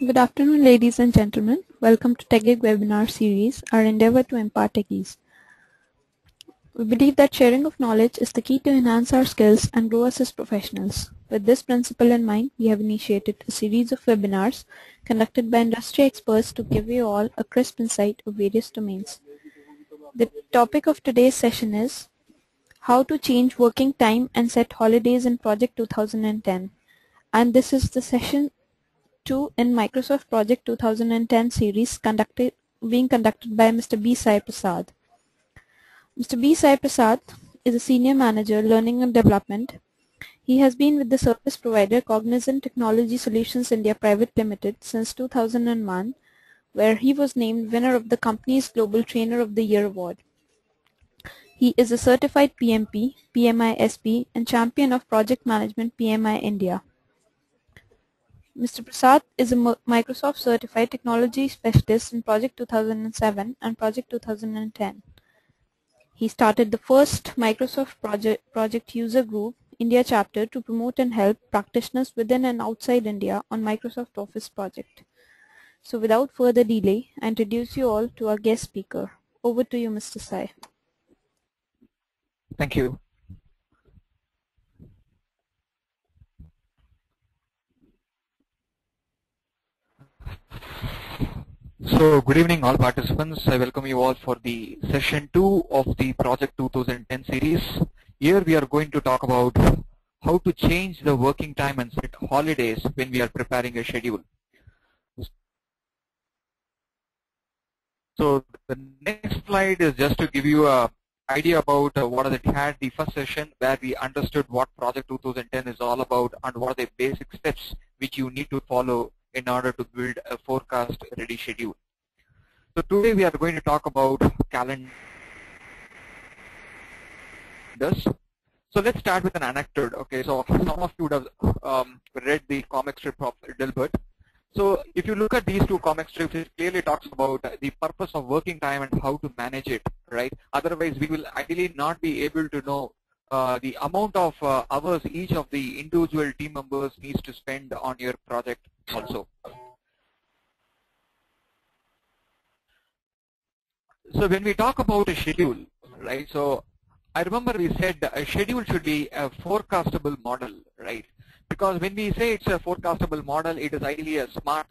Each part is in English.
Good afternoon, ladies and gentlemen. Welcome to TechGig webinar series, our endeavor to impart techies. We believe that sharing of knowledge is the key to enhance our skills and grow us as professionals. With this principle in mind, we have initiated a series of webinars conducted by industry experts to give you all a crisp insight of various domains. The topic of today's session is how to change working time and set holidays in Project 2010. And this is the session 2 in Microsoft Project 2010 series being conducted by Mr. B. Sai Prasad. Mr. B. Sai Prasad is a Senior Manager, Learning and Development. He has been with the service provider Cognizant Technology Solutions India Private Limited since 2001, where he was named winner of the company's Global Trainer of the Year award. He is a certified PMP, PMI SP, and champion of Project Management PMI India. Mr. Prasad is a Microsoft Certified Technology Specialist in Project 2007 and Project 2010. He started the first Microsoft Project User Group India chapter to promote and help practitioners within and outside India on Microsoft Office project. So without further delay, I introduce you all to our guest speaker. Over to you, Mr. Sai. Thank you. So good evening all participants. I welcome you all for the session 2 of the Project 2010 series. Here we are going to talk about how to change the working time and set holidays when we are preparing a schedule. So the next slide is just to give you an idea about what we had the first session where we understood what Project 2010 is all about and what are the basic steps which you need to follow in order to build a forecast ready schedule. So today we are going to talk about calendars. So let's start with an anecdote. Okay, so some of you would have read the comic strip of Dilbert. So if you look at these two comic strips, it clearly talks about the purpose of working time and how to manage it, right? Otherwise, we will ideally not be able to know the amount of hours each of the individual team members needs to spend on your project also. So when we talk about a schedule, right, so I remember we said a schedule should be a forecastable model, right? Because when we say it's a forecastable model, it is ideally a smart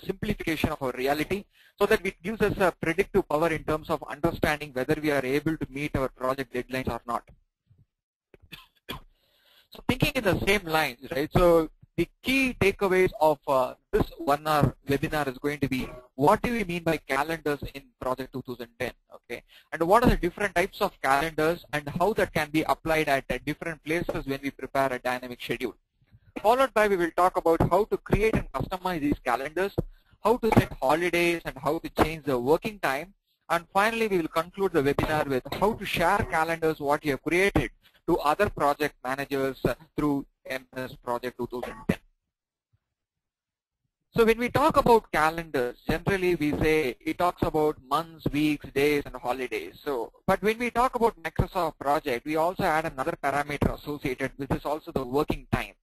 simplification of our reality so that it gives us a predictive power in terms of understanding whether we are able to meet our project deadlines or not. So thinking in the same lines, right? So the key takeaways of this 1 hour webinar is going to be what do we mean by calendars in Project 2010, okay? And what are the different types of calendars and how that can be applied at different places when we prepare a dynamic schedule. Followed by we will talk about how to create and customize these calendars, how to set holidays and how to change the working time. And finally we will conclude the webinar with how to share calendars what you have created to other project managers through MS Project 2010. So when we talk about calendars, generally we say it talks about months, weeks, days and holidays. So, but when we talk about Microsoft Project, we also add another parameter associated, which is also the working time.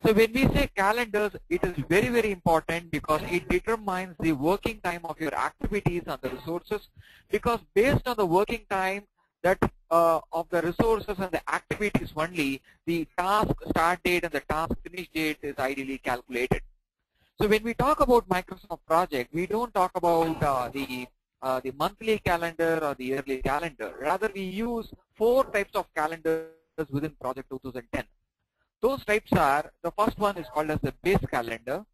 So when we say calendars, it is very, very important because it determines the working time of your activities and the resources, because based on the working time that of the resources and the activities only, the task start date and the task finish date is ideally calculated. So when we talk about Microsoft Project, we don't talk about the monthly calendar or the yearly calendar. Rather, we use 4 types of calendars within Project 2010. Those types are, the first one is called as the base calendar,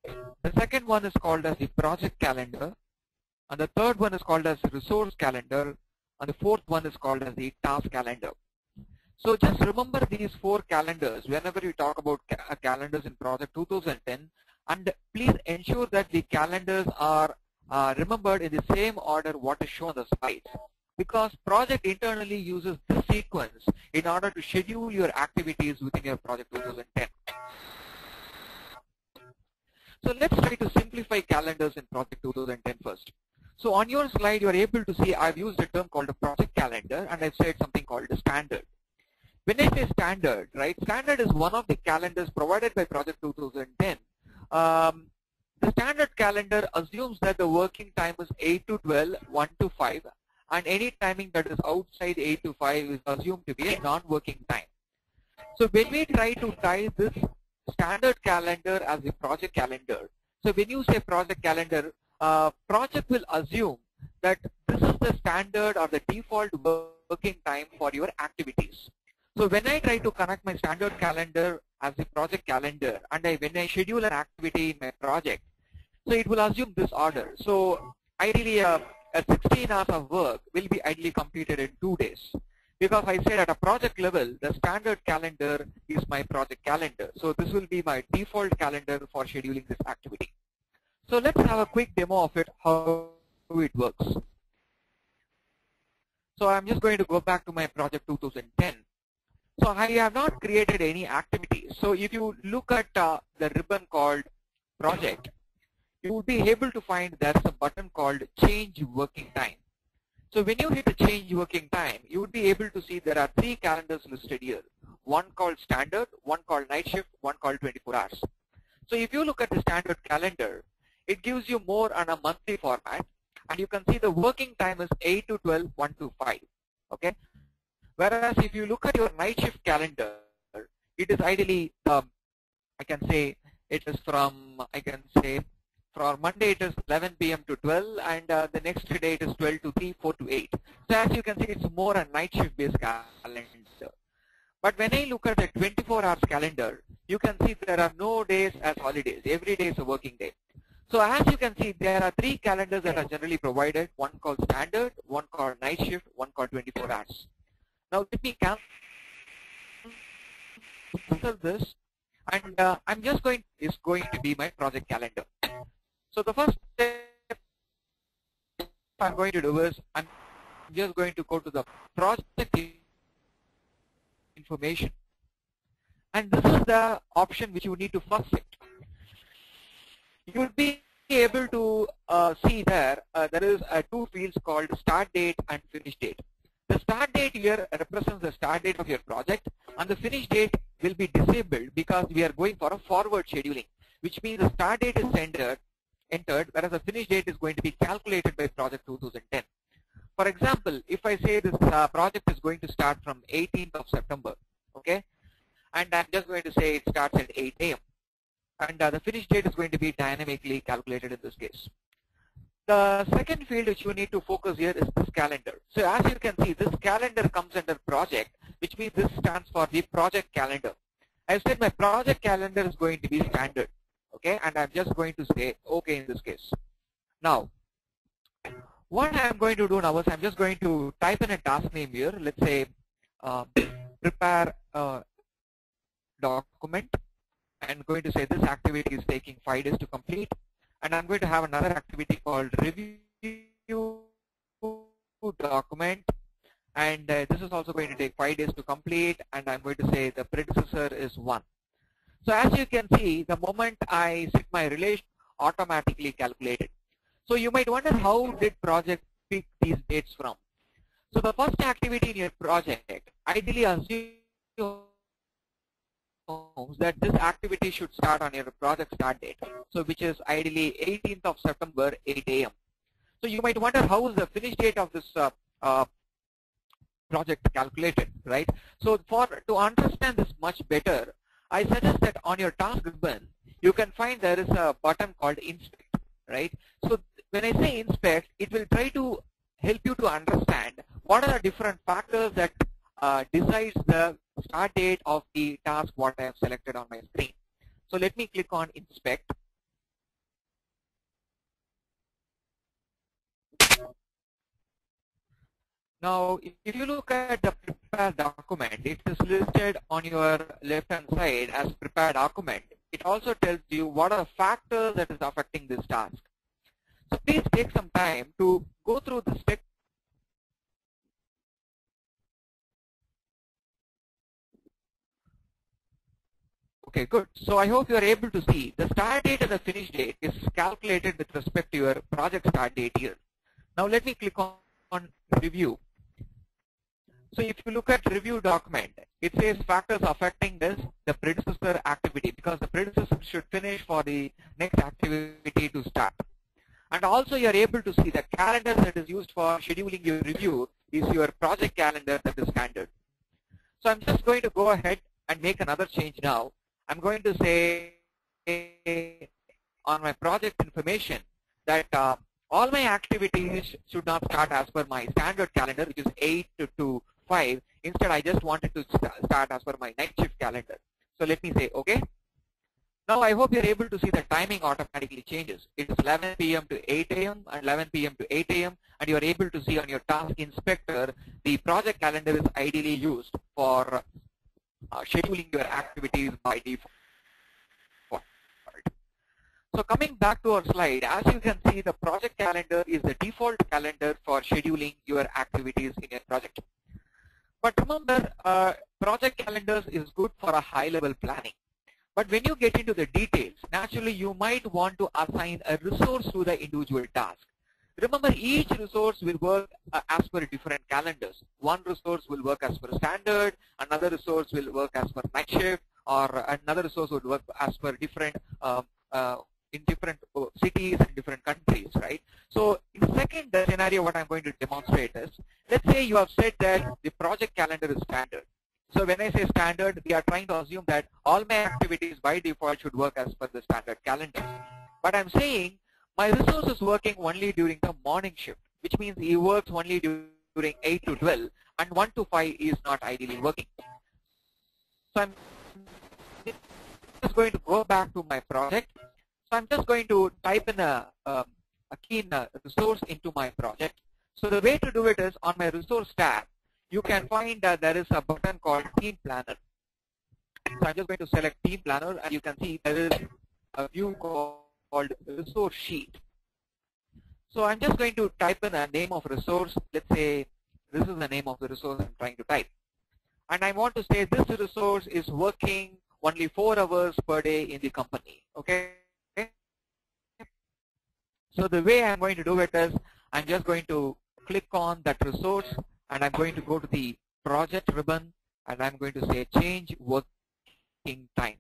the second one is called as the project calendar, and the third one is called as resource calendar, and the fourth one is called as the task calendar. So just remember these 4 calendars whenever you talk about calendars in Project 2010, and please ensure that the calendars are remembered in the same order what is shown on the slides. Because project internally uses this sequence in order to schedule your activities within your Project 2010. So let's try to simplify calendars in Project 2010 first. So on your slide, you are able to see I've used a term called a project calendar and I've said something called a standard. When I say standard, right, standard is one of the calendars provided by Project 2010. The standard calendar assumes that the working time is 8 to 12, 1 to 5, and any timing that is outside 8 to 5 is assumed to be a non-working time. So when we try to tie this standard calendar as a project calendar, so when you say project calendar, project will assume that this is the standard or the default working time for your activities. So when I try to connect my standard calendar as a project calendar, and when I schedule an activity in my project, so it will assume this order. So ideally, 16 hours of work will be ideally completed in 2 days. Because I said at a project level, the standard calendar is my project calendar. So this will be my default calendar for scheduling this activity. So let's have a quick demo of it, how it works. So I'm just going to go back to my project 2010. So I have not created any activity. So if you look at the ribbon called project, you will be able to find there's a button called change working time. So when you hit the change working time, you would be able to see there are 3 calendars listed here. One called standard, one called night shift, one called 24 hours. So if you look at the standard calendar, it gives you more on a monthly format, and you can see the working time is 8 to 12, 1 to 5. Okay. Whereas if you look at your night shift calendar, it is ideally, I can say it is from, for Monday it is 11 p.m. to 12, and the next day it is 12 to 3, 4 to 8. So as you can see, it's more a night shift based calendar. But when I look at the 24 hours calendar, you can see there are no days as holidays. Every day is a working day. So as you can see, there are 3 calendars that are generally provided, one called standard, one called night shift, one called 24 hours. Now let me cancel this, and I'm just going to be my project calendar. So the first step I'm going to do is I'm just going to go to the project information, and this is the option which you need to first set. You will be able to see there is 2 fields called start date and finish date. The start date here represents the start date of your project, and the finish date will be disabled because we are going for a forward scheduling, which means the start date is entered, whereas the finish date is going to be calculated by project 2010. For example, if I say this project is going to start from 18th of September, okay, and I'm just going to say it starts at 8 a.m. and the finish date is going to be dynamically calculated in this case. The second field which you need to focus here is this calendar. So as you can see, this calendar comes under project, which means this stands for the project calendar. I said my project calendar is going to be standard, okay, and I'm just going to say okay in this case. Now, what I'm going to do now is I'm just going to type in a task name here. Let's say prepare a document. I'm going to say this activity is taking 5 days to complete, and I'm going to have another activity called review document, and this is also going to take 5 days to complete, and I'm going to say the predecessor is 1. So as you can see, the moment I set my relation, automatically calculated. So you might wonder, how did project pick these dates from? So the first activity in your project ideally assumes that this activity should start on your project start date, so which is ideally 18th of September, 8 a.m. So you might wonder, how is the finish date of this project calculated, right? So to understand this much better, I suggest that on your task ribbon, you can find there is a button called inspect, right? So when I say inspect, it will try to help you to understand what are the different factors that decides the start date of the task what I have selected on my screen. So let me click on inspect. Now, if you look at the prepared document, it is listed on your left-hand side as prepared document. It also tells you what are the factors that is affecting this task. So please take some time to go through this text. Okay, good. So I hope you are able to see the start date and the finish date is calculated with respect to your project start date here. Now let me click on review. So if you look at review document, it says factors affecting this, the predecessor activity, because the predecessor should finish for the next activity to start. And also you are able to see the calendar that is used for scheduling your review is your project calendar that is standard. So I'm just going to go ahead and make another change now. I'm going to say on my project information that all my activities should not start as per my standard calendar, which is 8 to 5. Instead, I just wanted to start as per my night shift calendar. So let me say OK. Now I hope you're able to see the timing automatically changes. It is 11 p.m. to 8 a.m. and 11 p.m. to 8 a.m. and you're able to see on your task inspector the project calendar is ideally used for scheduling your activities by default. So coming back to our slide, as you can see, the project calendar is the default calendar for scheduling your activities in your project. But remember, project calendars is good for a high-level planning. But when you get into the details, naturally you might want to assign a resource to the individual task. Remember, each resource will work as per different calendars. One resource will work as per standard, another resource will work as per night shift, or another resource would work as per different in different cities and different countries, right? So in the second scenario, what I'm going to demonstrate is, let's say you have said that the project calendar is standard. So when I say standard, we are trying to assume that all my activities by default should work as per the standard calendar. But I'm saying my resource is working only during the morning shift, which means he works only during 8 to 12, and 1 to 5 is not ideally working. So I'm just going to go back to my project. So I'm just going to type in a key in a resource into my project. So the way to do it is on my resource tab, you can find that there is a button called Team Planner. So I'm just going to select Team Planner, and you can see there is a view called Resource Sheet. So I'm just going to type in a name of resource. Let's say this is the name of the resource I'm trying to type. And I want to say this resource is working only 4 hours per day in the company. Okay. So the way I'm going to do it is I'm just going to click on that resource, and I'm going to go to the project ribbon, and I'm going to say change working time.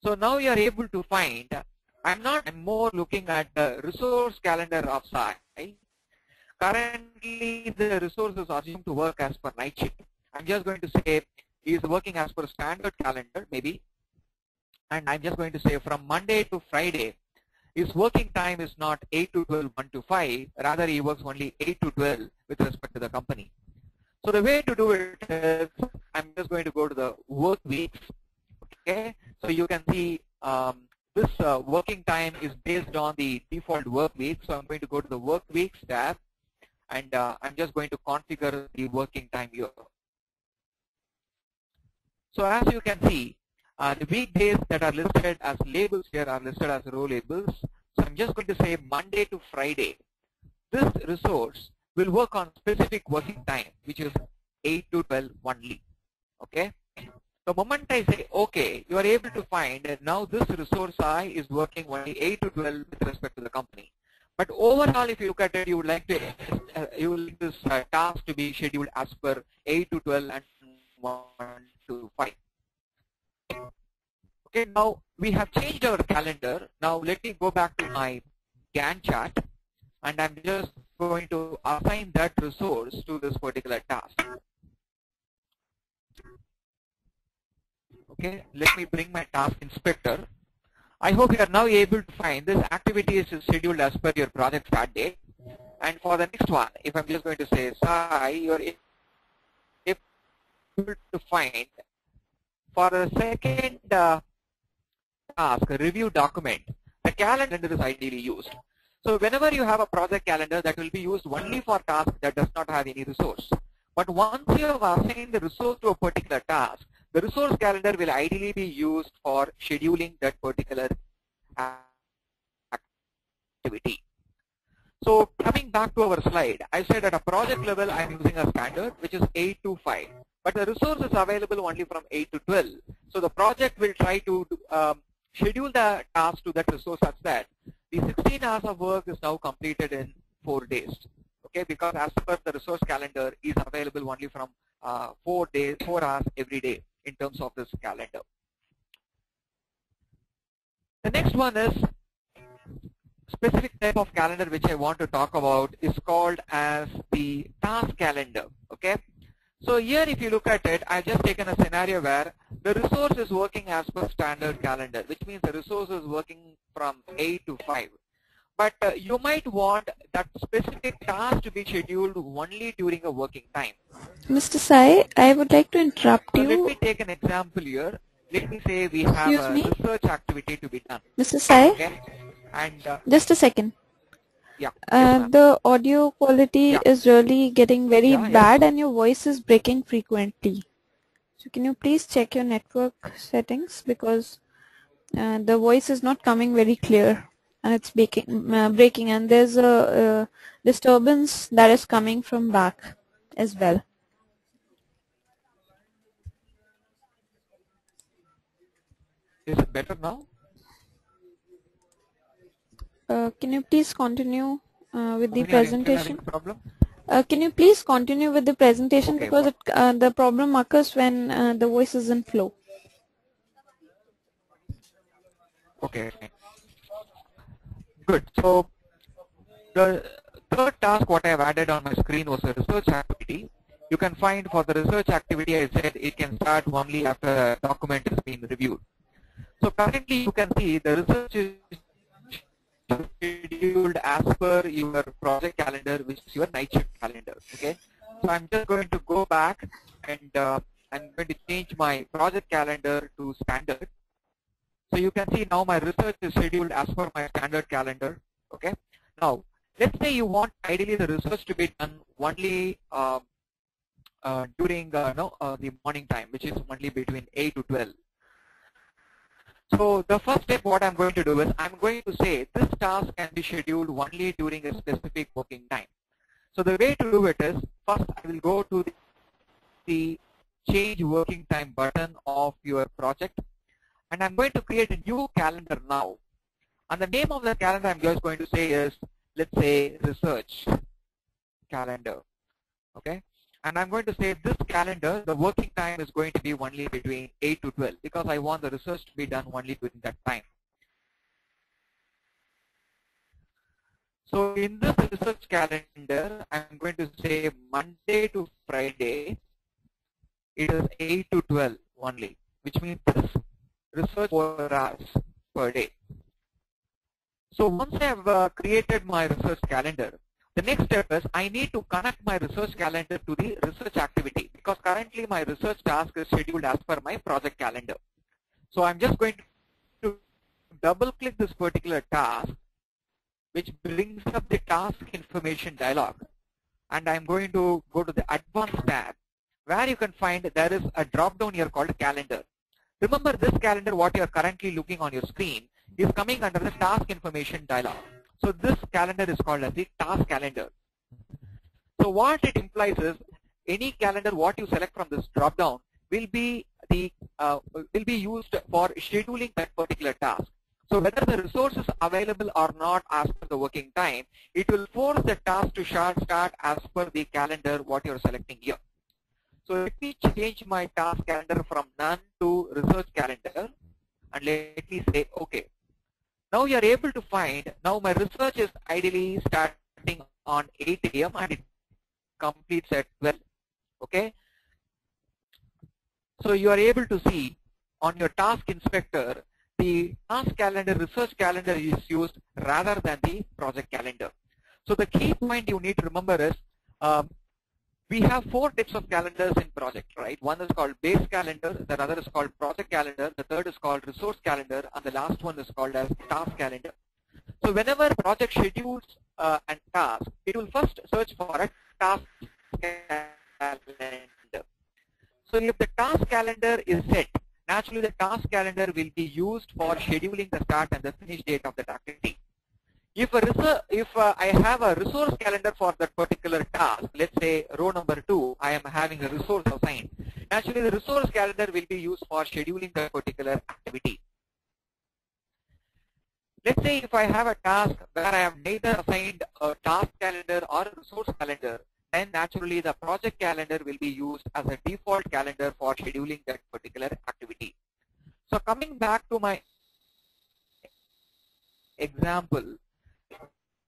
So now you are able to find, I'm more looking at the resource calendar of Sai. Currently the resources are assumed to work as per night shift. I'm just going to say he is working as per standard calendar maybe, and I'm just going to say from Monday to Friday his working time is not 8 to 12, 1 to 5, rather he works only 8 to 12 with respect to the company. So the way to do it is I'm just going to go to the work weeks. Okay, so you can see this working time is based on the default work week. So I'm going to go to the work weeks tab, and I'm just going to configure the working time here. So as you can see, the weekdays that are listed as labels here are listed as row labels. So I'm just going to say Monday to Friday. This resource will work on specific working time, which is 8 to 12 only. Okay. The moment I say OK, you are able to find that now this resource I is working only 8 to 12 with respect to the company. But overall, if you look at it, you would like this task to be scheduled as per 8 to 12 and 1 to 5. Okay, now we have changed our calendar. Now let me go back to my Gantt chart, and I'm just going to assign that resource to this particular task. Okay, let me bring my task inspector. I hope you are now able to find this activity is scheduled as per your project start date. And for the next one, if I'm just going to say, Sai, you're able to find for the second task, review document, the calendar is ideally used. So whenever you have a project calendar, that will be used only for tasks that does not have any resource. But once you have assigned the resource to a particular task, the resource calendar will ideally be used for scheduling that particular activity. So coming back to our slide, I said at a project level I'm using a standard which is 8 to 5. But the resource is available only from 8 to 12. So the project will try to schedule the task to that resource such that the 16 hours of work is now completed in 4 days. Okay, because as per the resource calendar is available only from 4 hours every day in terms of this calendar. The next one is specific type of calendar which I want to talk about is called as the task calendar. Okay. So here if you look at it, I've just taken a scenario where the resource is working as per standard calendar, which means the resource is working from 8 to 5. But you might want that specific task to be scheduled only during a working time. Mr. Sai, I would like to interrupt So you. let me take an example here. Let me say we have a research activity to be done. Mr. Sai, okay? And just a second. Yeah. The audio quality is really getting very bad and your voice is breaking frequently. So can you please check your network settings, because the voice is not coming very clear and it's breaking, and there's a disturbance that is coming from back as well. Is it better now? Can you please continue with the Are you presentation? still having a problem? Can you please continue with the presentation, because the problem occurs when the voice is in flow. Okay. Good. So the third task what I have added on my screen was a research activity. You can find for the research activity, I said it can start only after a document is being reviewed. So currently you can see the research is scheduled as per your project calendar, which is your night shift calendar. Okay. So I'm just going to go back and I'm going to change my project calendar to standard. So you can see now my research is scheduled as per my standard calendar. Okay. Now let's say you want ideally the research to be done only during the morning time, which is only between 8 to 12. So the first step what I'm going to do is I'm going to say this task can be scheduled only during a specific working time. So the way to do it is, first I will go to the change working time button of your project, and I'm going to create a new calendar now. And the name of the calendar I'm just going to say is, let's say, research calendar. Okay. And I'm going to say this calendar, the working time is going to be only between 8 to 12 because I want the research to be done only within that time. So in this research calendar, I'm going to say Monday to Friday, it is 8 to 12 only, which means this research 4 hours per day. So once I have created my research calendar, the next step is I need to connect my research calendar to the research activity, because currently my research task is scheduled as per my project calendar. So I'm just going to double click this particular task, which brings up the task information dialog. And I'm going to go to the advanced tab, where you can find there is a drop down here called calendar. Remember, this calendar what you are currently looking on your screen is coming under the task information dialog. So this calendar is called as the task calendar. So what it implies is any calendar what you select from this drop down will be used for scheduling that particular task. So whether the resource is available or not as per the working time, it will force the task to start as per the calendar what you are selecting here. So let me change my task calendar from none to research calendar, and let me say OK. Now you are able to find, now my research is ideally starting on 8 AM and it completes at 12. Okay. So you are able to see on your task inspector, the task calendar, research calendar is used rather than the project calendar. So the key point you need to remember is, we have 4 types of calendars in project, right? One is called base calendar, the other is called project calendar, the third is called resource calendar, and the last one is called as task calendar. So whenever project schedules and task, it will first search for a task calendar. So if the task calendar is set, naturally the task calendar will be used for scheduling the start and the finish date of that activity. If I have a resource calendar for that particular task, let's say row number 2, I am having a resource assigned. Naturally, the resource calendar will be used for scheduling that particular activity. Let's say if I have a task where I have neither assigned a task calendar or a resource calendar, then naturally the project calendar will be used as a default calendar for scheduling that particular activity. So coming back to my example,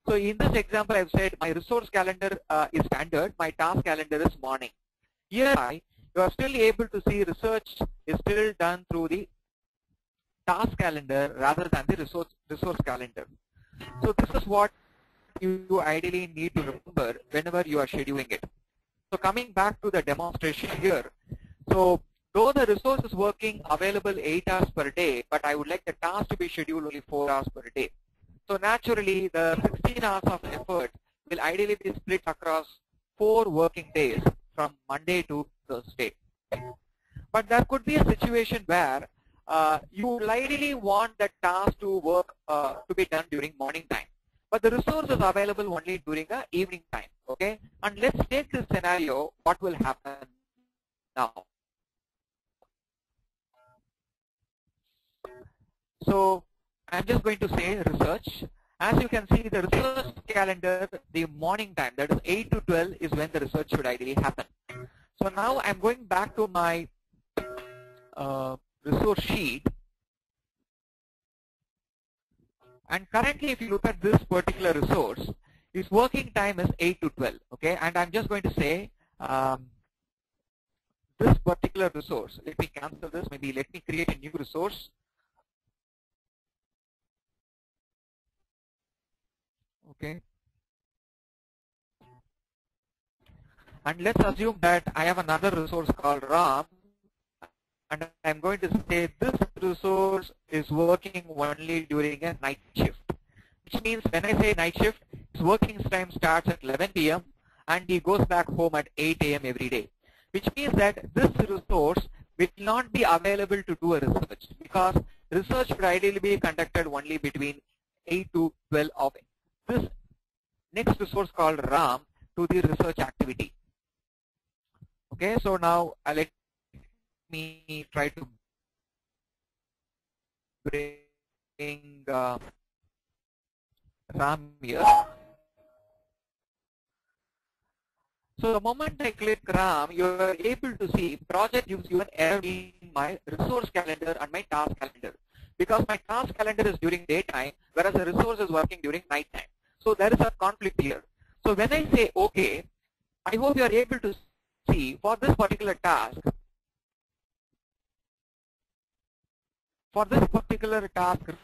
so in this example I've said my resource calendar is standard, my task calendar is morning. Here you are still able to see research is still done through the task calendar rather than the resource calendar. So this is what you ideally need to remember whenever you are scheduling it. So coming back to the demonstration here, so though the resource is working available 8 hours per day, but I would like the task to be scheduled only 4 hours per day. So naturally the 16 hours of effort will ideally be split across 4 working days from Monday to Thursday. But there could be a situation where you would ideally want the task to work to be done during morning time, but the resource is available only during the evening time. Okay, and let's take this scenario. What will happen now? So I'm just going to say research. As you can see, the research calendar, the morning time, that is 8 to 12, is when the research should ideally happen. So now I'm going back to my resource sheet, and currently if you look at this particular resource, its working time is 8 to 12. Okay, and I'm just going to say this particular resource, let me cancel this, maybe let me create a new resource. Okay, and let's assume that I have another resource called RAM, and I'm going to say this resource is working only during a night shift, which means when I say night shift, his working time starts at 11 p.m. and he goes back home at 8 a.m. every day, which means that this resource will not be available to do a research, because research should ideally be conducted only between 8 to 12 of this next resource called RAM to the research activity. Okay, so now let me try to bring RAM here. So the moment I click RAM, you are able to see project gives you an error in my resource calendar and my task calendar, because my task calendar is during daytime, whereas the resource is working during night time. So there is a conflict here. So when I say OK, I hope you are able to see for this particular task,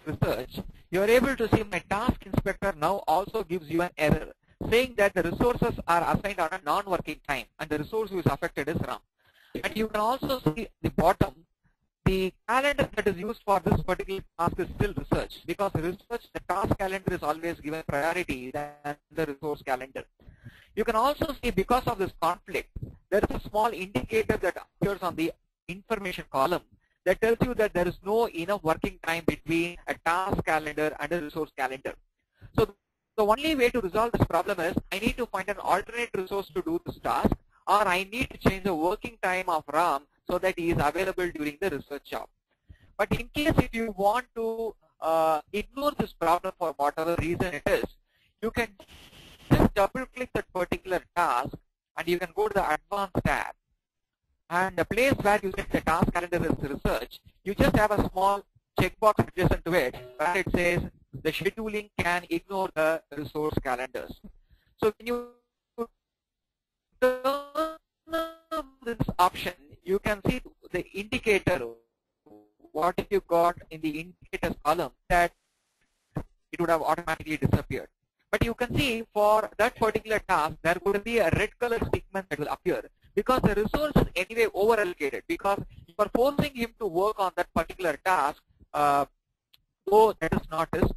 research, you are able to see my task inspector now also gives you an error saying that the resources are assigned on a non-working time and the resource who is affected is RAM. And you can also see the bottom, the calendar that is used for this particular task is still research, because research, the task calendar is always given priority than the resource calendar. You can also see because of this conflict, there is a small indicator that appears on the information column that tells you that there is no enough working time between a task calendar and a resource calendar. So the only way to resolve this problem is I need to find an alternate resource to do this task, or I need to change the working time of RAM so that he is available during the research job. But in case if you want to ignore this problem for whatever reason it is, you can just double click that particular task and you can go to the advanced tab. And the place where you set the task calendar is research, you just have a small checkbox adjacent to it where it says the scheduling can ignore the resource calendars. So when you turn this option, you can see the indicator, what you got in the indicators column, that it would have automatically disappeared. But you can see for that particular task, there would be a red color segment that will appear, because the resource is anyway over allocated, because you are forcing him to work on that particular task, though that is not his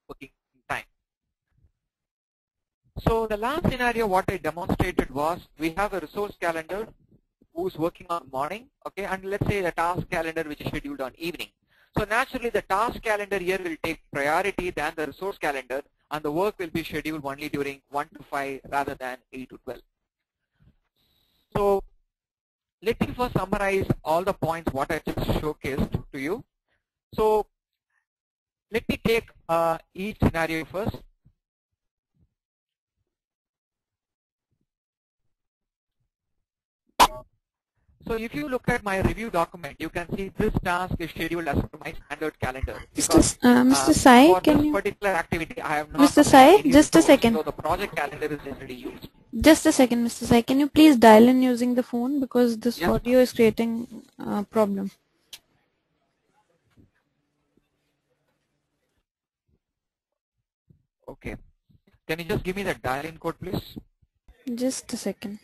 working time. So the last scenario what I demonstrated was we have a resource calendar who's working on morning, okay, and let's say the task calendar which is scheduled on evening. So naturally the task calendar here will take priority than the resource calendar, and the work will be scheduled only during 1 to 5 rather than 8 to 12. So let me first summarize all the points what I just showcased to you. So let me take each scenario first. So if you look at my review document, you can see this task is scheduled as per my standard calendar because Mr. Sai, for can this you? particular activity, I have not Mr. assigned Sai, any just a resource. second. So the project calendar is generally used. Just a second, Mr. Sai. Can you please dial in using the phone because this Yes, audio ma'am. is creating a problem. Okay. Can you just give me the dial-in code, please? Just a second.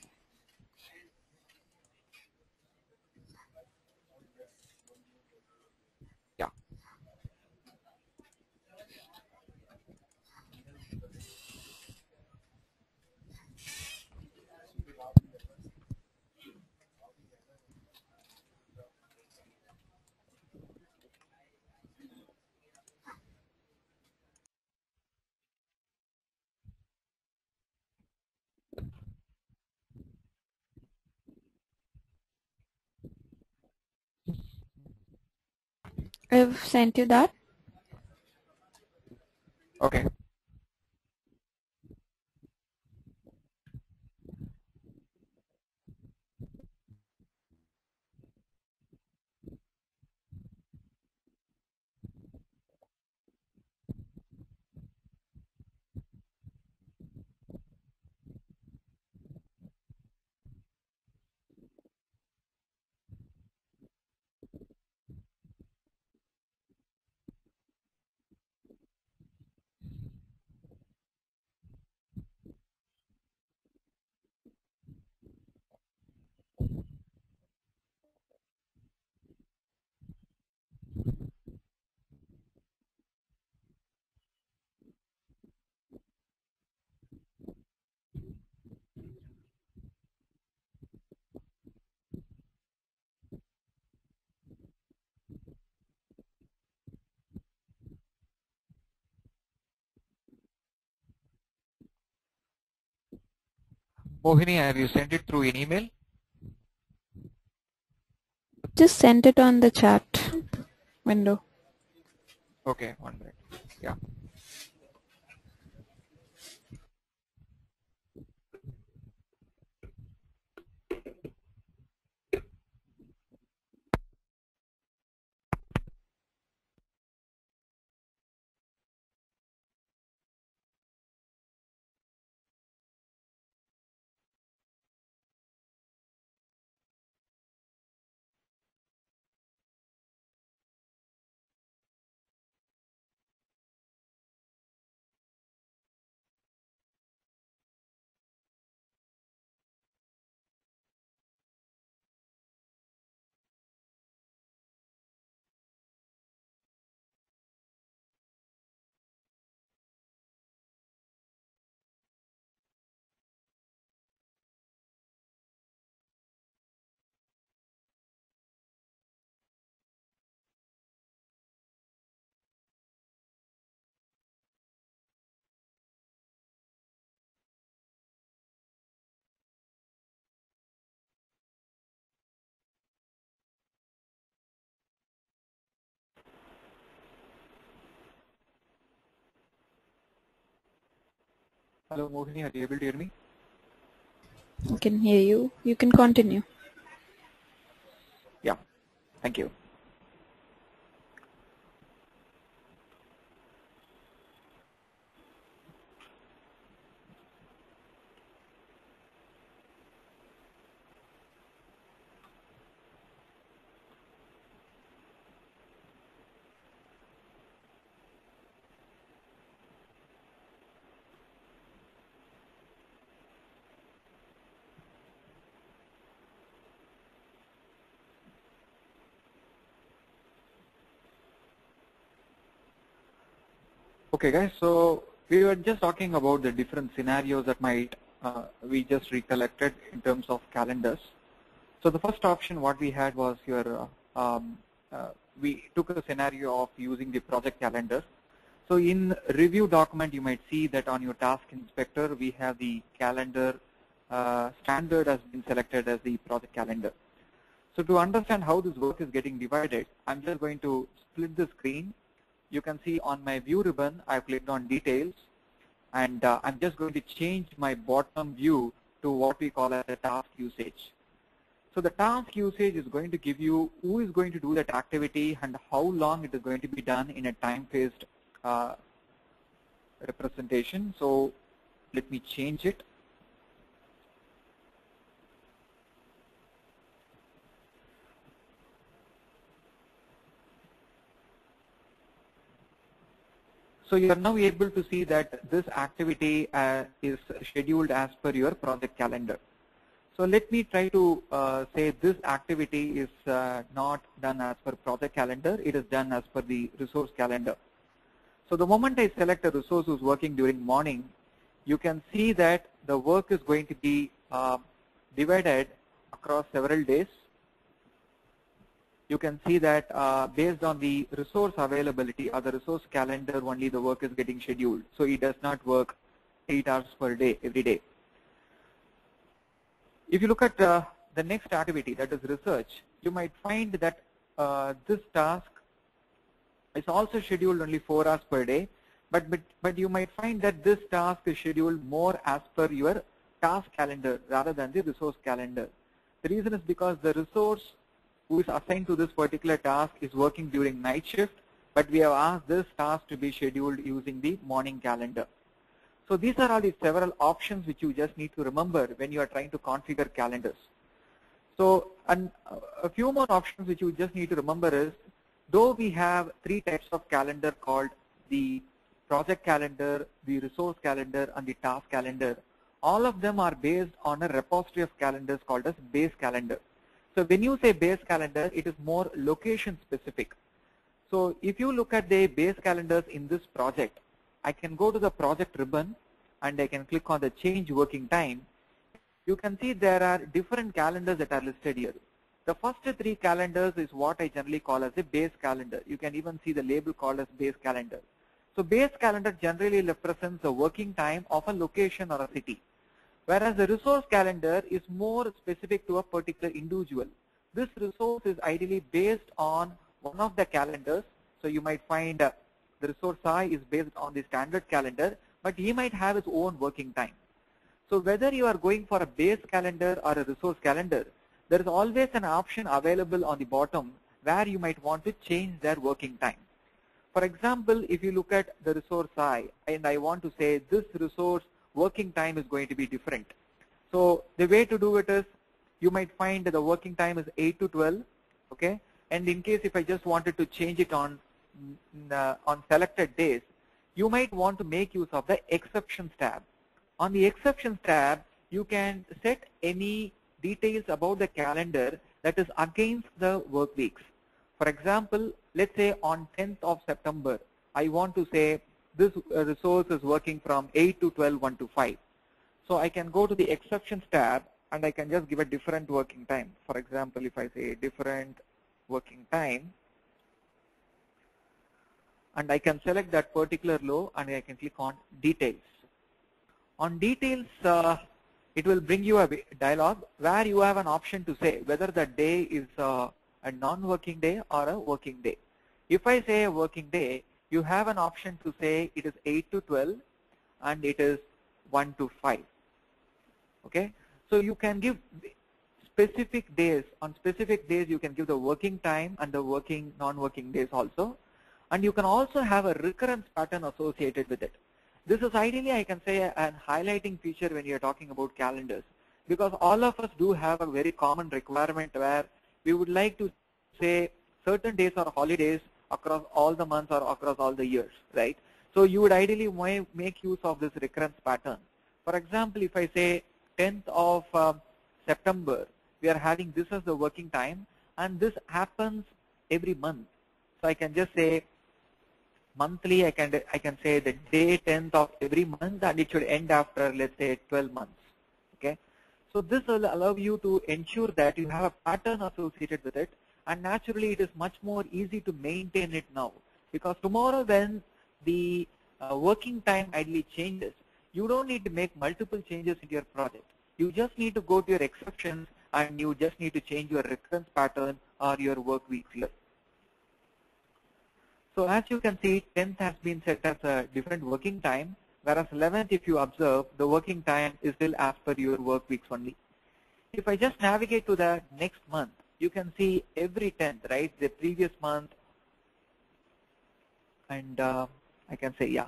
Yeah. I've sent you that. Okay. Mohini, have you sent it through an email? Just sent it on the chat window. Okay, 1 minute. Yeah. Hello, Mohini, are you able to hear me? I can hear you. You can continue. Yeah. Thank you. Okay, guys. So we were just talking about the different scenarios that might we just recollected in terms of calendars. So the first option what we had was your we took a scenario of using the project calendar. So in review document, you might see that on your task inspector, we have the calendar standard has been selected as the project calendar. So to understand how this work is getting divided, I'm just going to split the screen. You can see on my view ribbon, I've clicked on details, and I'm just going to change my bottom view to what we call as a task usage. So the task usage is going to give you who is going to do that activity and how long it is going to be done in a time-phased representation. So let me change it. So you are now able to see that this activity is scheduled as per your project calendar. So let me try to say this activity is not done as per project calendar, it is done as per the resource calendar. So the moment I select a resource who's working during morning, you can see that the work is going to be divided across several days. You can see that based on the resource availability or the resource calendar, only the work is getting scheduled. So it does not work 8 hours per day every day. If you look at the next activity, that is research, you might find that this task is also scheduled only 4 hours per day, but you might find that this task is scheduled more as per your task calendar rather than the resource calendar. The reason is because the resource who is assigned to this particular task is working during night shift, but we have asked this task to be scheduled using the morning calendar. So these are all the several options which you just need to remember when you are trying to configure calendars. So a few more options which you just need to remember is, though we have 3 types of calendar called the project calendar, the resource calendar, and the task calendar, all of them are based on a repository of calendars called as base calendar. So when you say base calendar, it is more location specific. So if you look at the base calendars in this project, I can go to the project ribbon and I can click on the change working time. You can see there are different calendars that are listed here. The first 3 calendars is what I generally call as a base calendar. You can even see the label called as base calendar. So base calendar generally represents the working time of a location or a city, whereas the resource calendar is more specific to a particular individual. This resource is ideally based on one of the calendars. So you might find the resource I is based on the standard calendar, but he might have his own working time. So whether you are going for a base calendar or a resource calendar, there is always an option available on the bottom where you might want to change their working time. For example, if you look at the resource I and I want to say this resource working time is going to be different. So the way to do it is, you might find that the working time is 8 to 12, okay? And in case if I just wanted to change it on selected days, you might want to make use of the exceptions tab. On the exceptions tab, you can set any details about the calendar that is against the work weeks. For example, let's say on 10th of September, I want to say this resource is working from 8 to 12, 1 to 5. So I can go to the exceptions tab and I can just give a different working time. For example, if I say different working time, and I can select that particular row and I can click on details. On details, it will bring you a dialog where you have an option to say whether the day is a non-working day or a working day. If I say a working day, you have an option to say it is 8 to 12 and it is 1 to 5. Okay, so you can give specific days. On specific days, you can give the working time and the working non-working days also. And you can also have a recurrence pattern associated with it. This is ideally, I can say, a highlighting feature when you're talking about calendars, because all of us do have a very common requirement where we would like to say certain days or holidays across all the months or across all the years, right? So you would ideally make use of this recurrence pattern. For example, if I say 10th of September, we are having this as the working time, and this happens every month. So I can just say monthly, I can say the day 10th of every month, and it should end after, let's say, 12 months. Okay, so this will allow you to ensure that you have a pattern associated with it, and naturally it is much more easy to maintain it now, because tomorrow when the working time ideally changes, you don't need to make multiple changes in your project. You just need to go to your exceptions and you just need to change your recurrence pattern or your work week here. So as you can see, 10th has been set as a different working time, whereas 11th, if you observe, the working time is still as per your work weeks only. if I just navigate to the next month, you can see every 10th, right? The previous month, and I can say, yeah,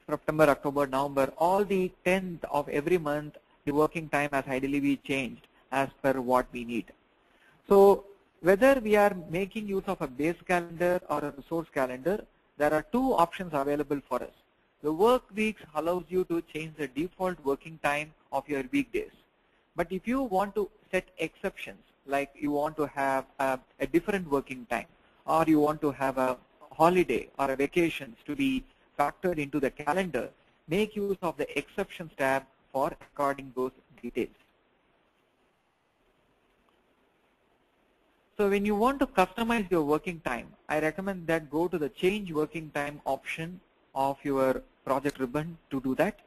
September, October, November, all the 10th of every month, the working time has ideally be changed as per what we need. So whether we are making use of a base calendar or a resource calendar, there are two options available for us. The work weeks allows you to change the default working time of your weekdays. But if you want to set exceptions, like you want to have a different working time, or you want to have a holiday or a vacations to be factored into the calendar, make use of the exceptions tab for recording those details. So when you want to customize your working time, I recommend that go to the change working time option of your project ribbon to do that.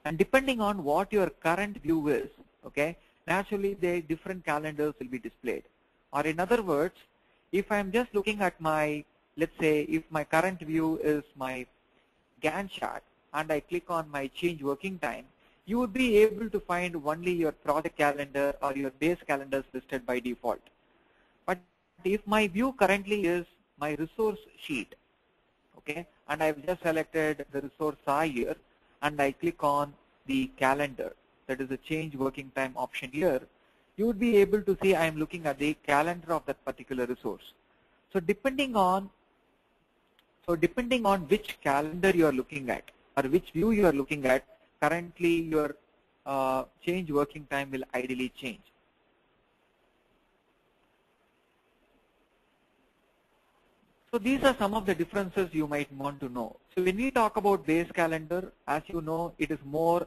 And depending on what your current view is, okay, naturally the different calendars will be displayed. Or in other words, if I'm just looking at my, let's say if my current view is my Gantt chart and I click on my change working time, you would be able to find only your project calendar or your base calendars listed by default. But if my view currently is my resource sheet, okay, and I've just selected the resource I here, and I click on the calendar, that is the change working time option here, you would be able to see I am looking at the calendar of that particular resource. So depending on which calendar you are looking at or which view you are looking at, currently your change working time will ideally change. So these are some of the differences you might want to know. So when we talk about base calendar, as you know, it is more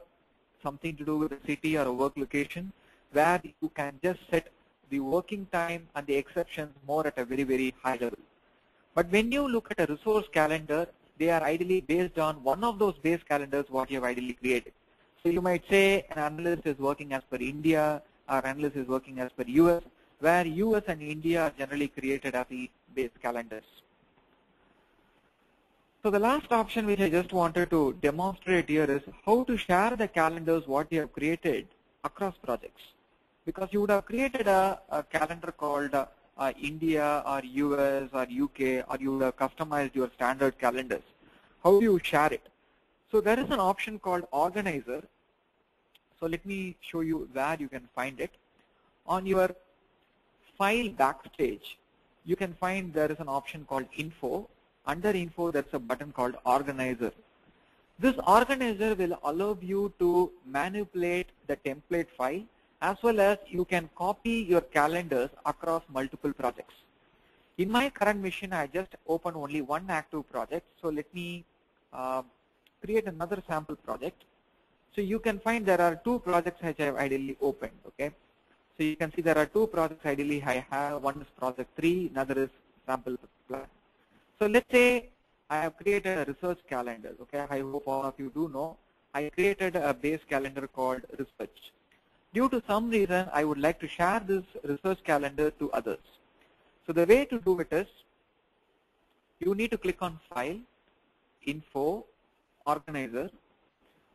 something to do with a city or a work location where you can just set the working time and the exceptions more at a very, very high level. But when you look at a resource calendar, they are ideally based on one of those base calendars what you have ideally created. So you might say an analyst is working as per India or analyst is working as per US, where US and India are generally created as the base calendars. So the last option which I just wanted to demonstrate here is how to share the calendars what you have created across projects. Because you would have created a calendar called India or US or UK, or you would have customized your standard calendars. How do you share it? So there is an option called Organizer. So let me show you where you can find it. On your file Backstage, you can find there is an option called Info. Under Info, there's a button called Organizer. This Organizer will allow you to manipulate the template file, as well as you can copy your calendars across multiple projects. In my current machine, I just opened only one active project. So let me create another sample project. So you can find there are two projects which I have ideally opened. Okay. So you can see there are two projects ideally I have. One is project 3, another is sample plan. So let's say I have created a research calendar. Okay, I hope all of you do know. I created a base calendar called research. Due to some reason, I would like to share this research calendar to others. So the way to do it is, you need to click on File, Info, Organizer,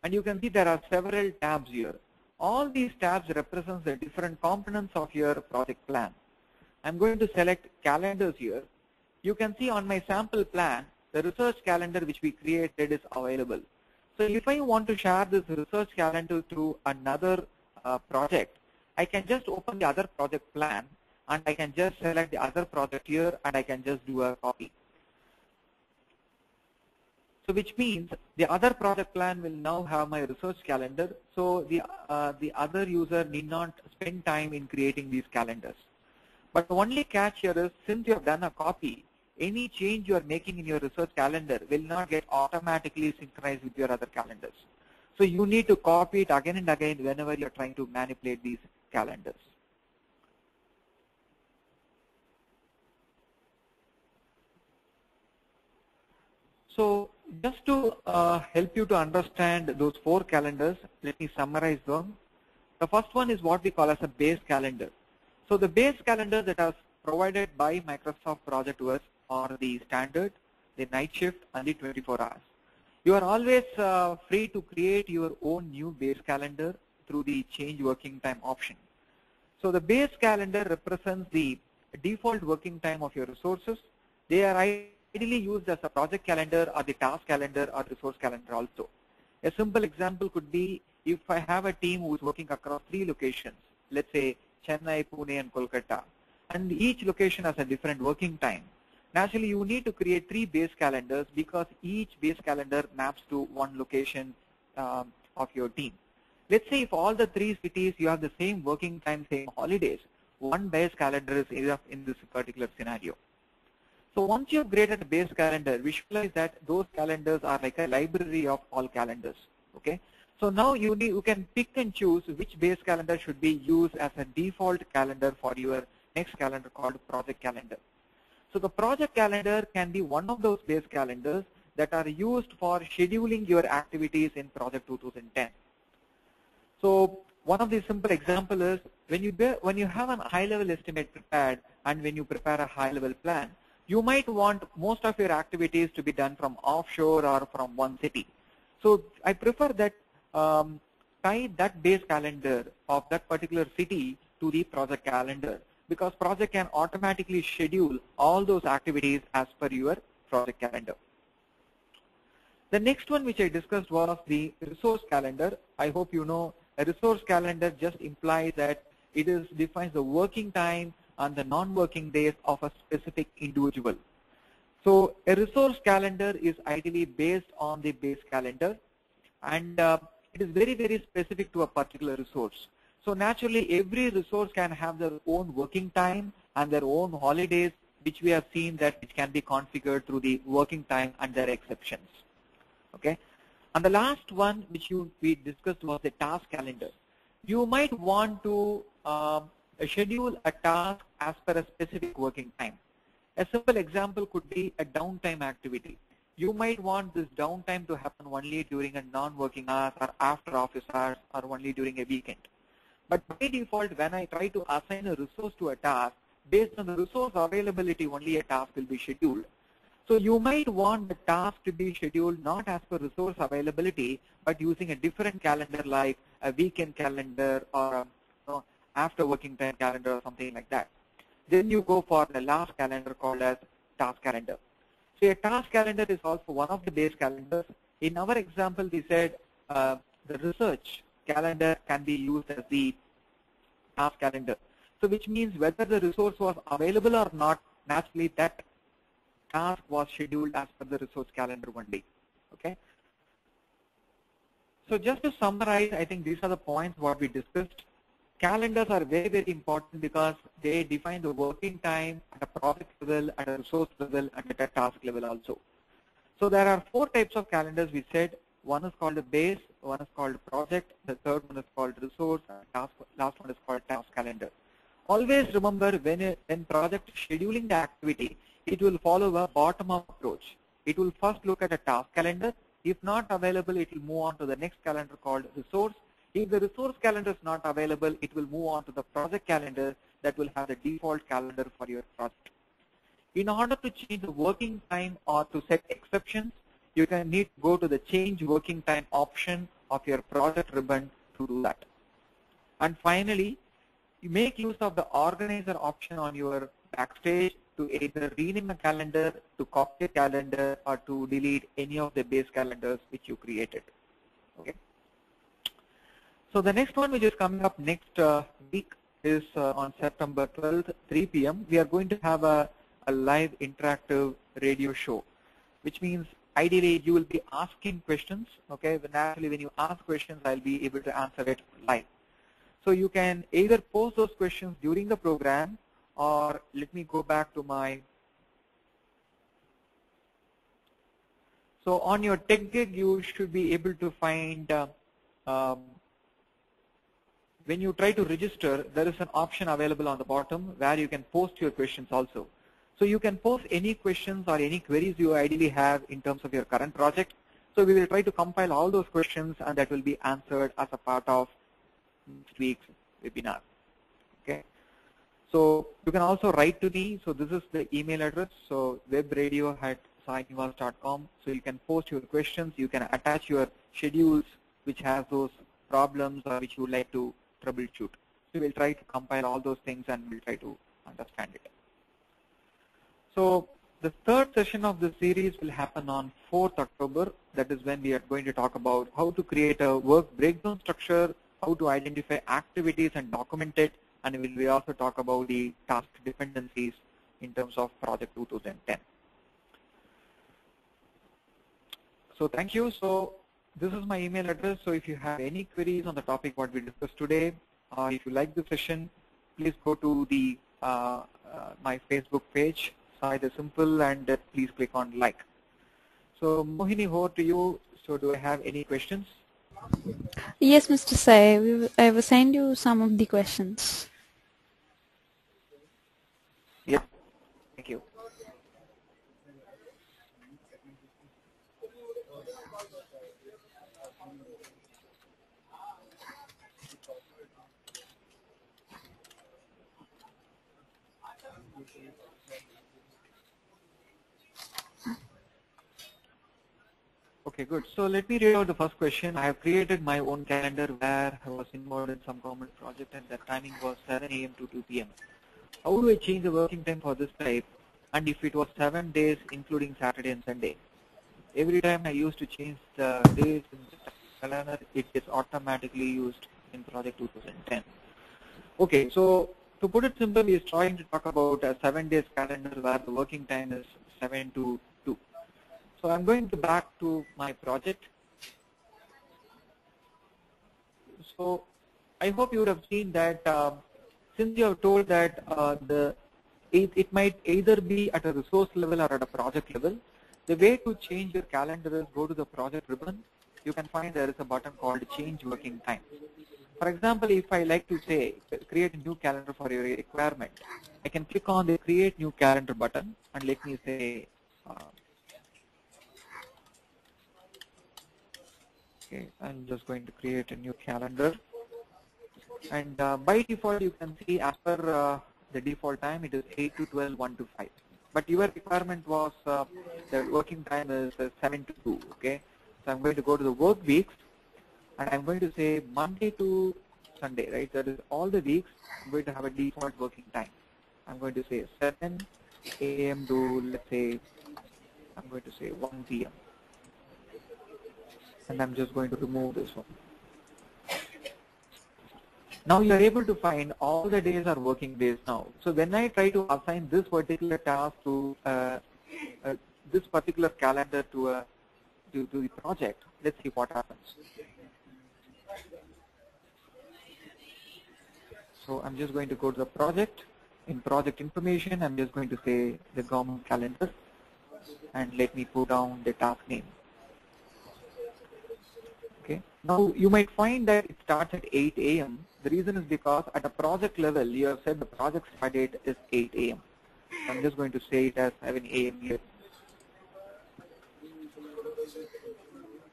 and you can see there are several tabs here. All these tabs represent the different components of your project plan. I'm going to select calendars here. You can see on my sample plan, the research calendar which we created is available. So if I want to share this research calendar to another project, I can just open the other project plan and I can just select the other project here and I can just do a copy. So which means the other project plan will now have my research calendar, so the other user need not spend time in creating these calendars. But the only catch here is, since you have done a copy, any change you are making in your research calendar will not get automatically synchronized with your other calendars. So you need to copy it again and again whenever you are trying to manipulate these calendars. So just to help you to understand those 4 calendars, let me summarize them. The first one is what we call as a base calendar. So the base calendar that is provided by Microsoft Project OS are the standard, the night shift, and the 24 hours. You are always free to create your own new base calendar through the change working time option. So the base calendar represents the default working time of your resources. They are ideally used as a project calendar or the task calendar or resource calendar also. A simple example could be if I have a team who is working across 3 locations, let's say Chennai, Pune and Kolkata, and each location has a different working time. Naturally, you need to create 3 base calendars because each base calendar maps to one location of your team. Let's say if all the 3 cities you have the same working time, same holidays, one base calendar is enough in this particular scenario. So once you've created a base calendar, visualize that those calendars are like a library of all calendars. Okay. So now you can pick and choose which base calendar should be used as a default calendar for your next calendar called project calendar. So the project calendar can be one of those base calendars that are used for scheduling your activities in Project 2010. So one of the simple example is when you have a high-level estimate prepared and when you prepare a high-level plan, you might want most of your activities to be done from offshore or from one city. So I prefer that tie that base calendar of that particular city to the project calendar, because project can automatically schedule all those activities as per your project calendar. The next one which I discussed was the resource calendar. I hope you know a resource calendar just implies that it defines the working time and the non-working days of a specific individual. So a resource calendar is ideally based on the base calendar, and it is very, very specific to a particular resource. So naturally, every resource can have their own working time and their own holidays, which we have seen that it can be configured through the working time and their exceptions. Okay. And the last one which we discussed was the task calendar. You might want to schedule a task as per a specific working time. A simple example could be a downtime activity. You might want this downtime to happen only during a non-working hours or after office hours or only during a weekend. But by default, when I try to assign a resource to a task, based on the resource availability, only a task will be scheduled. So you might want the task to be scheduled not as per resource availability, but using a different calendar like a weekend calendar or a after working time calendar or something like that. Then you go for the last calendar called as task calendar. So a task calendar is also one of the base calendars. In our example, we said the research calendar can be used as the task calendar. So which means whether the resource was available or not, naturally that task was scheduled as per the resource calendar only. Okay. So just to summarize, I think these are the points what we discussed. Calendars are very, very important because they define the working time at a project level, at a resource level, and at a task level also. So there are 4 types of calendars we said. One is called a base, one is called project, the third one is called resource, and last one is called task calendar. Always remember when project scheduling the activity, it will follow a bottom-up approach. It will first look at a task calendar. If not available, it will move on to the next calendar called resource. If the resource calendar is not available, it will move on to the project calendar that will have the default calendar for your project. In order to change the working time or to set exceptions, you can need to go to the change working time option of your project ribbon to do that. And finally, you make use of the organizer option on your Backstage to either rename a calendar, to copy a calendar, or to delete any of the base calendars which you created. Okay. So the next one which is coming up next week is on September 12th, 3 p.m. We are going to have a live interactive radio show, which means ideally you will be asking questions. Okay, naturally when you ask questions, I'll be able to answer it live. So you can either post those questions during the program, or let me go back to my. So on your TechGig, you should be able to find. When you try to register, there is an option available on the bottom where you can post your questions also. So you can post any questions or any queries you ideally have in terms of your current project. So we will try to compile all those questions and that will be answered as a part of next week's webinar. Okay. So you can also write to me. So this is the email address. So webradio@sainivas.com. So you can post your questions. You can attach your schedules which has those problems or which you would like to troubleshoot. So we'll try to compile all those things and we'll try to understand it. So the third session of the series will happen on 4th October. That is when we are going to talk about how to create a work breakdown structure, how to identify activities and document it, and we will also talk about the task dependencies in terms of Project 2010. So thank you. So this is my email address. So if you have any queries on the topic what we discussed today, or if you like the session, please go to the my Facebook page, Sai the Simple, and please click on like. So Mohini, over to you. So do I have any questions? Yes, Mr. Sai, I will send you some of the questions. Yep. Thank you. Okay, good. So let me read out the first question. I have created my own calendar where I was involved in some government project and the timing was 7 a.m. to 2 p.m. How do I change the working time for this type? And if it was 7 days, including Saturday and Sunday? Every time I used to change the days in the calendar, it is automatically used in Project 2010. Okay, so to put it simple, we are trying to talk about a 7 days calendar where the working time is 7 to 2. So I'm going to back to my project. So I hope you would have seen that since you have told that it might either be at a resource level or at a project level, the way to change your calendar is go to the project ribbon. You can find there is a button called change working time. For example, if I like to say create a new calendar for your requirement, I can click on the create new calendar button and let me say okay, I'm just going to create a new calendar, and by default you can see as per the default time it is 8 to 12, 1 to 5. But your requirement was the working time is 7 to 2. Okay, so I'm going to go to the work weeks, and I'm going to say Monday to Sunday, right? That is all the weeks. I'm going to have a default working time. I'm going to say 7 a.m. to, let's say, I'm going to say 1 p.m. and I'm just going to remove this one. Now you are able to find all the days are working days now. So when I try to assign this particular task to this particular calendar to the project, let's see what happens. So I'm just going to go to the project. In project information, I'm just going to say the government calendar, and let me put down the task name. Okay. Now you might find that it starts at 8 a.m. The reason is because at a project level, you have said the project start date is 8 a.m. So I'm just going to say it as 7 a.m. here.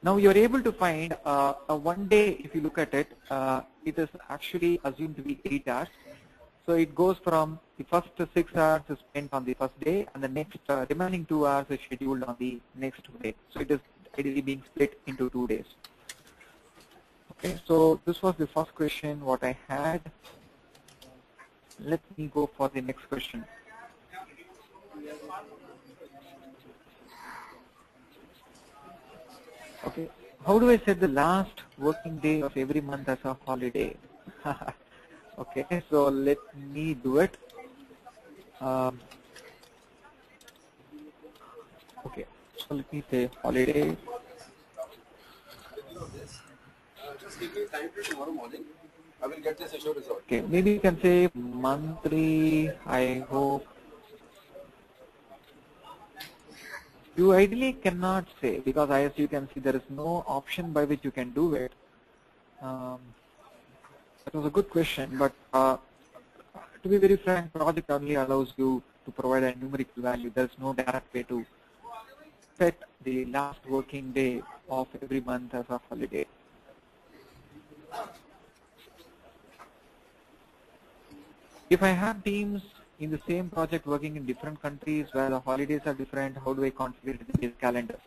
Now you're able to find a one day, if you look at it, it is actually assumed to be 8 hours. So it goes from the first 6 hours is spent on the first day, and the next remaining 2 hours is scheduled on the next day. So it is ideally being split into 2 days. Okay, so this was the first question what I had. Let me go for the next question. Okay, how do I set the last working day of every month as a holiday? Okay, so let me do it. Okay, so let me say holiday. Just give me time till tomorrow morning. I will get this issue resolved. Okay, maybe you can say monthly, I hope. You ideally cannot say, because as you can see there is no option by which you can do it. That was a good question, but to be very frank, project only allows you to provide a numerical value. There is no direct way to set the last working day of every month as a holiday. If I have teams in the same project working in different countries where the holidays are different, how do I configure these calendars?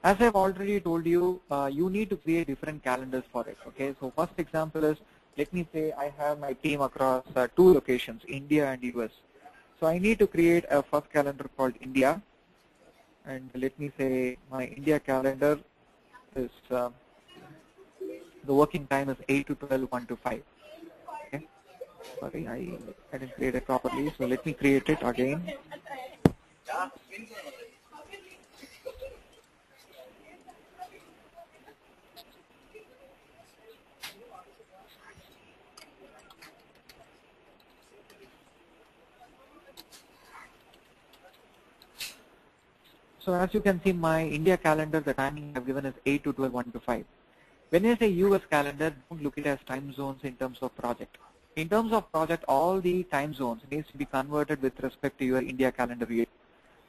As I've already told you, you need to create different calendars for it. Okay, so first example is let me say I have my team across two locations, India and US. So I need to create a first calendar called India, and let me say my India calendar is the working time is 8 to 12, 1 to 5. Okay. Sorry, I didn't create it properly, so let me create it again. So as you can see, my India calendar, the timing I've given is 8 to 12, 1 to 5. When I say US calendar, don't look at it as time zones in terms of project. In terms of project, all the time zones needs to be converted with respect to your India calendar year.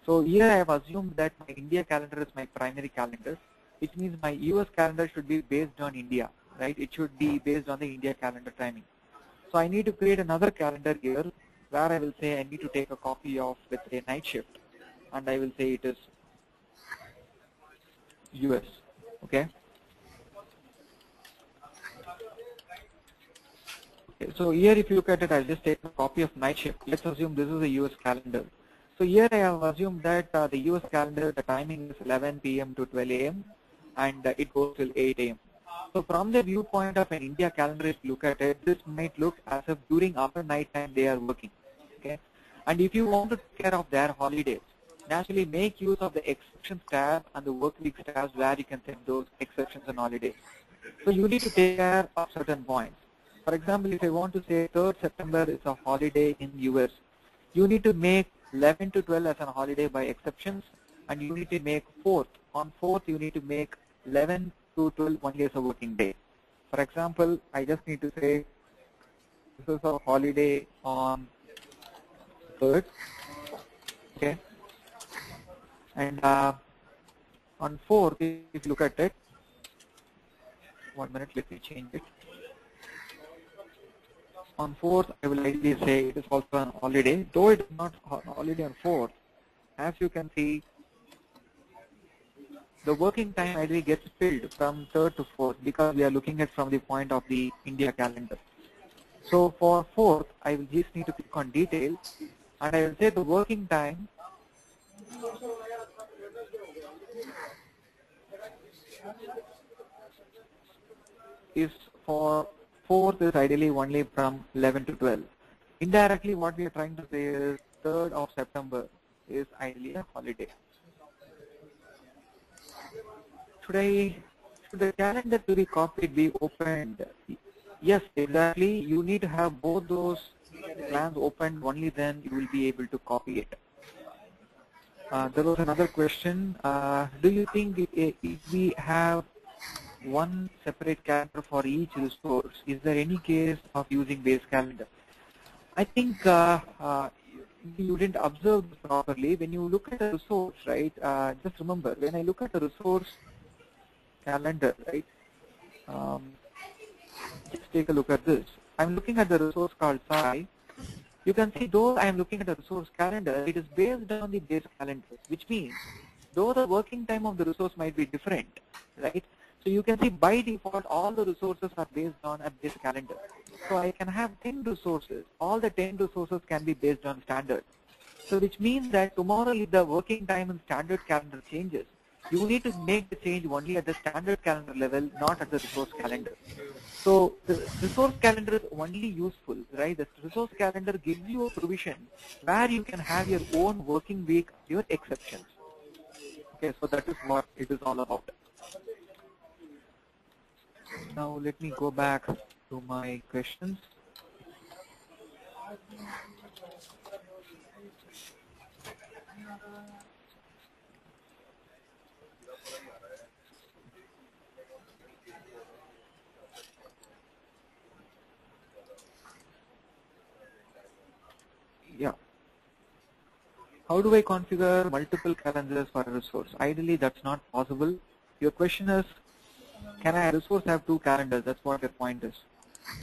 So here I have assumed that my India calendar is my primary calendar, which means my US calendar should be based on India, right? It should be based on the India calendar timing. So I need to create another calendar here where I will say I need to take a copy of, let's say, night shift, and I will say it is US, okay? So here if you look at it, I'll just take a copy of night shift. Let's assume this is a US calendar. So here I have assumed that the US calendar, the timing is 11 p.m. to 12 a.m. and it goes till 8 a.m. So from the viewpoint of an India calendar, if you look at it, this might look as if during after night time they are working. Okay, and if you want to take care of their holidays, naturally make use of the exceptions tab and the work week tabs where you can set those exceptions and holidays. So you need to take care of certain points. For example, if I want to say 3rd September is a holiday in US, you need to make 11 to 12 as a holiday by exceptions, and you need to make 4th. On 4th, you need to make 11 to 12 only as a working day. For example, I just need to say this is a holiday on 3rd, okay, and on 4th, if you look at it, 1 minute, let me change it. On 4th, I will likely say it is also an holiday, though it is not a holiday on 4th. As you can see, the working time ideally gets filled from 3rd to 4th because we are looking at from the point of the India calendar. So for 4th, I will just need to click on details, and I will say the working time is for 4th is ideally only from 11 to 12. Indirectly, what we are trying to say is 3rd of September is ideally a holiday. Should the calendar to be copied be opened? Yes, exactly. You need to have both those plans opened, only then you will be able to copy it. There was another question. Do you think if we have one separate calendar for each resource, is there any case of using base calendar? I think you didn't observe this properly. When you look at a resource, right, just remember, when I look at a resource calendar, right, just take a look at this. I'm looking at the resource called Sai. You can see, though I am looking at the resource calendar, it is based on the base calendar, which means though the working time of the resource might be different, right? So you can see by default all the resources are based on a base calendar. So I can have 10 resources. All the 10 resources can be based on standard. So which means that tomorrow if the working time in standard calendar changes, you need to make the change only at the standard calendar level, not at the resource calendar. So the resource calendar is only useful, right? The resource calendar gives you a provision where you can have your own working week, your exceptions. Okay, so that is what it is all about. Now let me go back to my questions. Yeah. How do I configure multiple calendars for a resource? Ideally, that's not possible. Your question is, can a resource have two calendars? That's what your point is.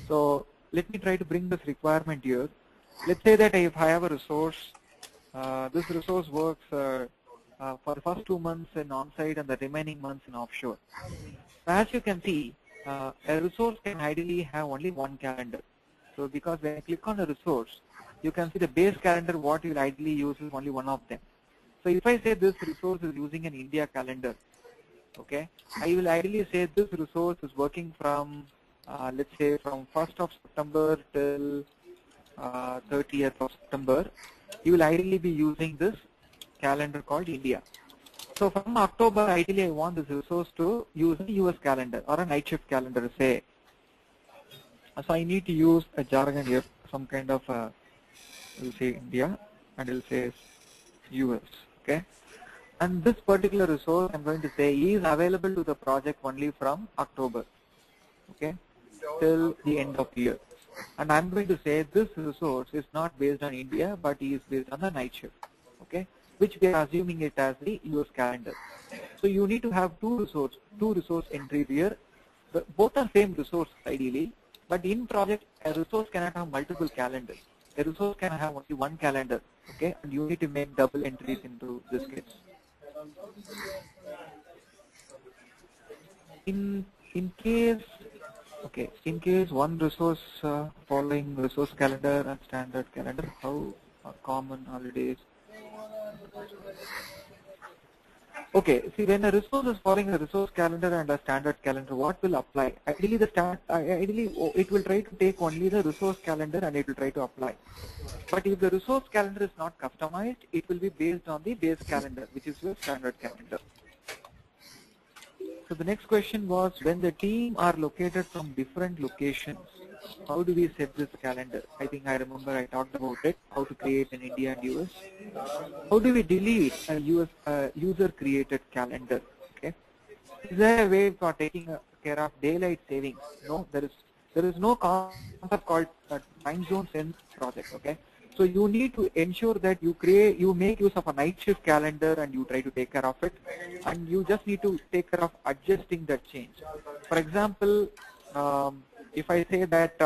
So let me try to bring this requirement here. Let's say that if I have a resource, this resource works for the first 2 months in on-site and the remaining months in offshore. As you can see, a resource can ideally have only one calendar. So because when I click on a resource, you can see the base calendar, what you will ideally use is only one of them. So if I say this resource is using an India calendar, okay, I will ideally say this resource is working from, let's say from 1st of September till 30th of September. You will ideally be using this calendar called India. So from October, ideally I want this resource to use a US calendar or a night shift calendar, say. So I need to use a jargon here, some kind of, we'll say India and we'll say US, okay. And this particular resource I'm going to say is available to the project only from October, okay, till the end of the year. And I'm going to say this resource is not based on India, but is based on the night shift, okay, which we are assuming it as the US calendar. So you need to have two resource entries here. Both are same resource ideally, but in project a resource cannot have multiple calendars. A resource can have only one calendar, okay, and you need to make double entries into this case. In case, okay, in case one resource following resource calendar and standard calendar, how common holidays? Okay, see, when a resource is following a resource calendar and a standard calendar, what will apply? Ideally, it will try to take only the resource calendar and it will try to apply. But if the resource calendar is not customized, it will be based on the base calendar, which is your standard calendar. So the next question was, when the team are located from different locations, how do we set this calendar? I think I remember I talked about it, how to create an India and US. How do we delete a user created calendar? Okay. Is there a way for taking care of daylight savings? No, there is no concept called time zone sense project. Okay. So you need to ensure that you make use of a night shift calendar and you try to take care of it, and you just need to take care of adjusting that change. For example, if I say that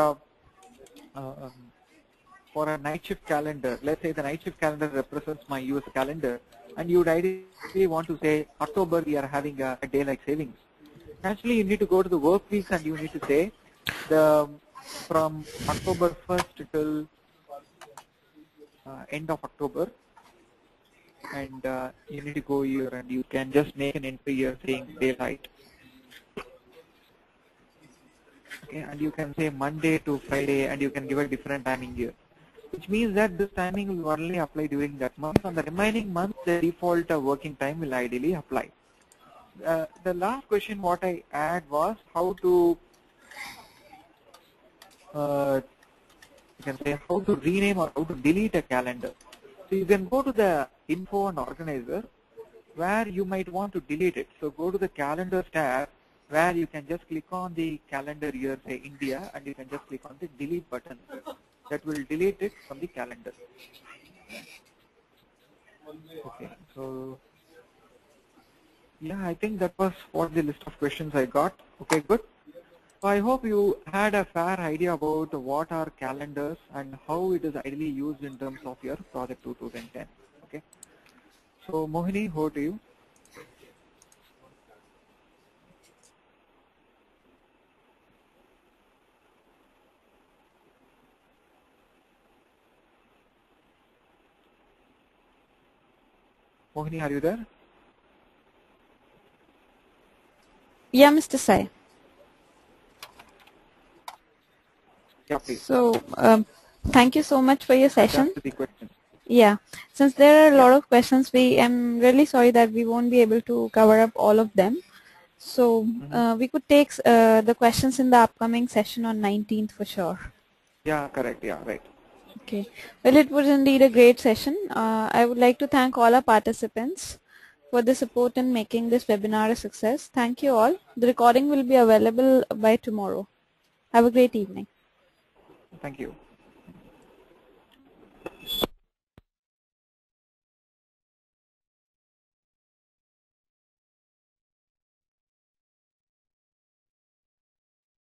for a night shift calendar, let's say the night shift calendar represents my US calendar, and you would ideally want to say October we are having a daylight savings. Naturally, you need to go to the work weeks and you need to say from October 1st till end of October, and you need to go here and you can just make an entry here saying daylight. Okay, and you can say Monday to Friday and you can give a different timing here, which means that this timing will only apply during that month. On the remaining month, the default working time will ideally apply. The last question what I add was how to you can say how to rename or how to delete a calendar. So you can go to the info and organizer where you might want to delete it. So go to the calendar tab where you can just click on the calendar here, say India, and you can just click on the delete button. That will delete it from the calendar. Okay, so yeah, I think that was what the list of questions I got. Okay, good. So I hope you had a fair idea about what are calendars and how it is ideally used in terms of your project 2010. Okay. So Mohini, over to you. Mohini, are you there? Yeah, Mr. Sai. Yeah, please. So, thank you so much for your session. That's the question. Yeah, since there are a lot of questions, I'm really sorry that we won't be able to cover up all of them. So, we could take the questions in the upcoming session on 19th for sure. Yeah, correct. Yeah, right. Okay. Well, it was indeed a great session. I would like to thank all our participants for the support in making this webinar a success. Thank you all. The recording will be available by tomorrow. Have a great evening. Thank you.